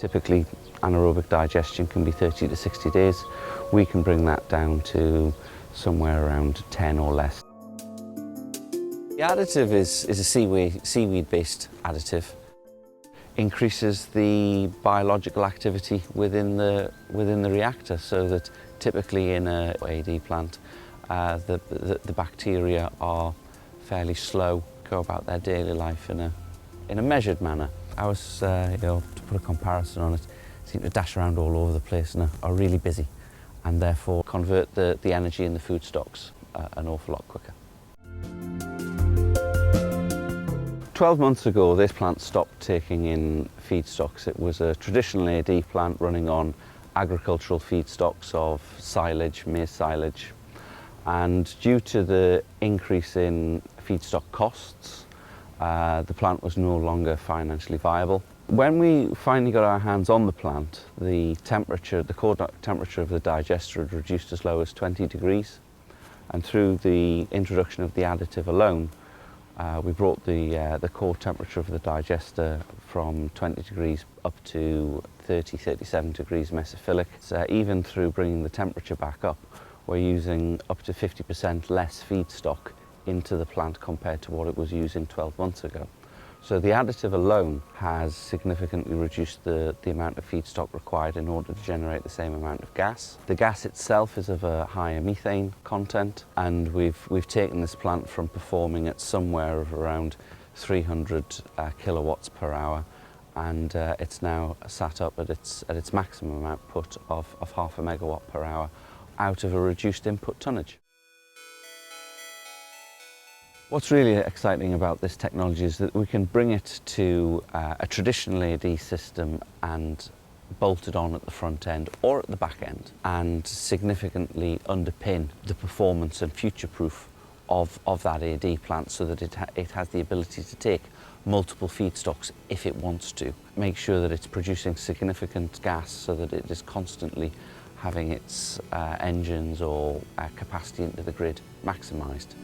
Typically, anaerobic digestion can be 30 to 60 days. We can bring that down to somewhere around 10 or less. The additive is a seaweed-based additive. Increases the biological activity within the reactor, so that typically in a AD plant, the bacteria are fairly slow, go about their daily life in a measured manner. Ours, to put a comparison on it, seem to dash around all over the place and are really busy, and therefore convert the energy in the food stocks an awful lot quicker. 12 months ago, this plant stopped taking in feedstocks. It was a traditional AD plant running on agricultural feedstocks of silage, maize silage, and due to the increase in feedstock costs, the plant was no longer financially viable. When we finally got our hands on the plant, the core temperature of the digester had reduced as low as 20 degrees, and through the introduction of the additive alone, we brought the core temperature of the digester from 20 degrees up to 37 degrees mesophilic. So even through bringing the temperature back up, we're using up to 50% less feedstock into the plant compared to what it was using 12 months ago. So the additive alone has significantly reduced the amount of feedstock required in order to generate the same amount of gas. The gas itself is of a higher methane content, and we've taken this plant from performing at somewhere of around 300 kilowatts per hour, and it's now sat up at its maximum output of 0.5 megawatt per hour out of a reduced input tonnage. What's really exciting about this technology is that we can bring it to a traditional AD system and bolt it on at the front end or at the back end, and significantly underpin the performance and future-proof of that AD plant, so that it has the ability to take multiple feedstocks if it wants to. Make sure that it's producing significant gas so that it is constantly having its engines or capacity into the grid maximised.